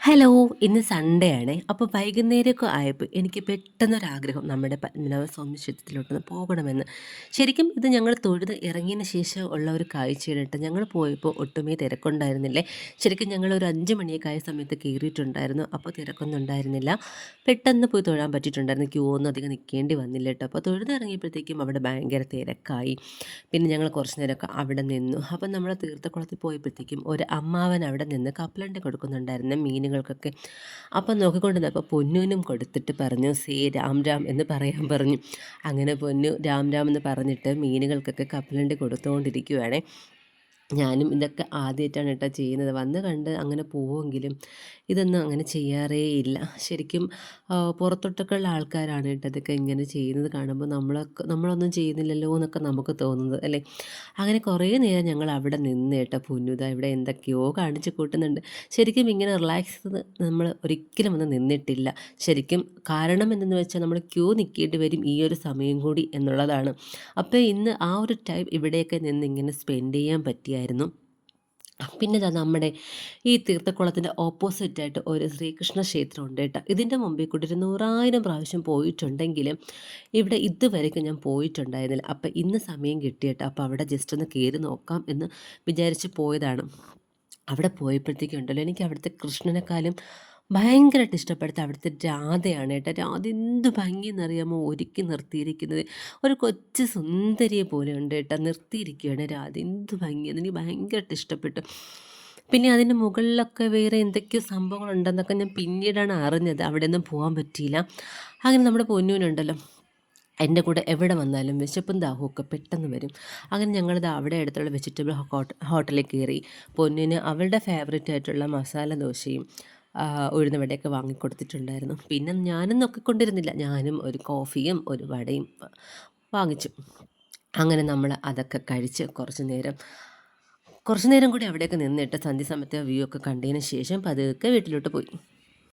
Hello! ഇന്ന് Sunday ആണേ. അപ്പോൾ വൈകുന്നേരമൊക്കെ ആയപ്പോൾ എനിക്ക് പെട്ടെന്നൊരാഗ്രഹം നമ്മുടെ പത്മനാഭസ്വാമി ക്ഷേത്രത്തിലോട്ടൊന്ന് പോകണമെന്ന്. ശരിക്കും ഇത് ഞങ്ങൾ തൊഴുത് ഇറങ്ങിയതിന് ശേഷം ഉള്ള ഒരു കാഴ്ചയാണ് കേട്ടോ. ഞങ്ങൾ പോയപ്പോൾ ഒട്ടുമേ തിരക്കുണ്ടായിരുന്നില്ലേ. ശരിക്കും ഞങ്ങൾ ഒരു 5 മണിയൊക്കെ ആയ സമയത്ത് കയറിയിട്ടുണ്ടായിരുന്നു. അപ്പോൾ തിരക്കൊന്നും ഉണ്ടായിരുന്നില്ല. പെട്ടെന്ന് പോയി തൊഴാൻ പറ്റിയിട്ടുണ്ടായിരുന്നു. ക്യൂ ഒന്നും അധികം നിൽക്കേണ്ടി വന്നില്ല കേട്ടോ. അപ്പോൾ തൊഴുതിറങ്ങിയപ്പോഴത്തേക്കും അവിടെ ഭയങ്കര തിരക്കായി. പിന്നെ ഞങ്ങൾ കുറച്ച് നേരമൊക്കെ അവിടെ നിന്നു. അപ്പം നമ്മൾ തീർത്ഥക്കുളത്തിൽ പോയപ്പോഴത്തേക്കും ഒരു അമ്മാവൻ അവിടെ നിന്ന് കപ്പലണ്ടി കൊടുക്കുന്നുണ്ടായിരുന്നു മീനുകൾക്കൊക്കെ. അപ്പം നോക്കിക്കൊണ്ട് നിന്നപ്പോൾ പൊന്നൂനും കൊടുത്തിട്ട് പറഞ്ഞു സേ രാം രാം എന്ന് പറയാൻ പറഞ്ഞു. അങ്ങനെ പൊന്നു രാം രാം എന്ന് പറഞ്ഞിട്ട് മീനുകൾക്കൊക്കെ കപ്പലണ്ടി കൊടുത്തുകൊണ്ടിരിക്കുകയാണേ. ഞാനും ഇതൊക്കെ ആദ്യമായിട്ടാണ് കേട്ടോ ചെയ്യുന്നത്. വന്ന് കണ്ട് അങ്ങനെ പോവുമെങ്കിലും ഇതൊന്നും അങ്ങനെ ചെയ്യാറേ ഇല്ല. ശരിക്കും പുറത്തോട്ടൊക്കെയുള്ള ആൾക്കാരാണ് കേട്ടോ ഇതൊക്കെ ഇങ്ങനെ ചെയ്യുന്നത് കാണുമ്പോൾ നമ്മളൊന്നും ചെയ്യുന്നില്ലല്ലോ എന്നൊക്കെ നമുക്ക് തോന്നുന്നത് അല്ലേ. അങ്ങനെ കുറേ നേരം ഞങ്ങൾ അവിടെ നിന്ന് കേട്ടോ. പൊന്നു ദാ ഇവിടെ എന്തൊക്കെയോ കാണിച്ച് കൂട്ടുന്നുണ്ട്. ശരിക്കും ഇങ്ങനെ റിലാക്സ് നമ്മൾ ഒരിക്കലും ഒന്നും നിന്നിട്ടില്ല. ശരിക്കും കാരണം എന്തെന്ന് വെച്ചാൽ നമ്മൾ ക്യൂ നിൽക്കേണ്ടി വരും ഈ ഒരു സമയം കൂടി എന്നുള്ളതാണ്. അപ്പോൾ ഇന്ന് ആ ഒരു ടൈം ഇവിടെയൊക്കെ നിന്ന് ഇങ്ങനെ സ്പെൻഡ് ചെയ്യാൻ പറ്റിയായിരുന്നു. പിന്നെ ദാ നമ്മുടെ ഈ തീർത്ഥക്കുളത്തിൻ്റെ ഓപ്പോസിറ്റായിട്ട് ഒരു ശ്രീകൃഷ്ണ ക്ഷേത്രം ഉണ്ട് കേട്ടോ. ഇതിൻ്റെ മുമ്പിൽ കൂടി ഒരു 100,000 പ്രാവശ്യം പോയിട്ടുണ്ടെങ്കിലും ഇവിടെ ഇതുവരെയ്ക്കും ഞാൻ പോയിട്ടുണ്ടായിരുന്നില്ല. അപ്പം ഇന്ന് സമയം കിട്ടി കേട്ടോ. അപ്പോൾ അവിടെ ജസ്റ്റ് ഒന്ന് കയറി നോക്കാം എന്ന് വിചാരിച്ച് പോയതാണ്. അവിടെ പോയപ്പോഴത്തേക്കും ഉണ്ടല്ലോ എനിക്ക് അവിടുത്തെ കൃഷ്ണനെക്കാളും ഭയങ്കരമായിട്ട് ഇഷ്ടപ്പെടുത്ത അവിടുത്തെ രാധയാണ് കേട്ടോ. രാധ എന്ത് ഭംഗിയെന്നറിയാമോ ഒരുക്കി നിർത്തിയിരിക്കുന്നത്. ഒരു കൊച്ചു സുന്ദരിയെ പോലെ ഉണ്ട് കേട്ടോ. നിർത്തിയിരിക്കുകയാണ് രാധ. എന്ത് ഭംഗിയാണ്. എനിക്ക് ഭയങ്കരമായിട്ട് ഇഷ്ടപ്പെട്ടു. പിന്നെ അതിൻ്റെ മുകളിലൊക്കെ വേറെ എന്തൊക്കെയോ സംഭവങ്ങളുണ്ടെന്നൊക്കെ ഞാൻ പിന്നീടാണ് അറിഞ്ഞത്. അവിടെയൊന്നും പോകാൻ പറ്റിയില്ല. അങ്ങനെ നമ്മുടെ പൊന്നൂനുണ്ടല്ലോ എൻ്റെ കൂടെ എവിടെ വന്നാലും വിശപ്പും ദാഹവും ഒക്കെ പെട്ടെന്ന് വരും. അങ്ങനെ ഞങ്ങളിത് അവിടെ അടുത്തുള്ള വെജിറ്റബിൾ ഹോട്ടലിൽ കയറി പൊന്നിന് അവളുടെ ഫേവറേറ്റ് ആയിട്ടുള്ള മസാല ദോശയും ഉഴുന്ന് വടയൊക്കെ വാങ്ങിക്കൊടുത്തിട്ടുണ്ടായിരുന്നു. പിന്നെ ഞാനും നോക്കിക്കൊണ്ടിരുന്നില്ല. ഞാനും ഒരു കോഫിയും ഒരു വടയും വാങ്ങിച്ചു. അങ്ങനെ നമ്മൾ അതൊക്കെ കഴിച്ച് കുറച്ച് നേരം കൂടി അവിടെയൊക്കെ നിന്നിട്ട് സന്ധ്യ സമയത്തെ വ്യൂ ഒക്കെ കണ്ടതിന് ശേഷം പതുക്കെ വീട്ടിലോട്ട് പോയി.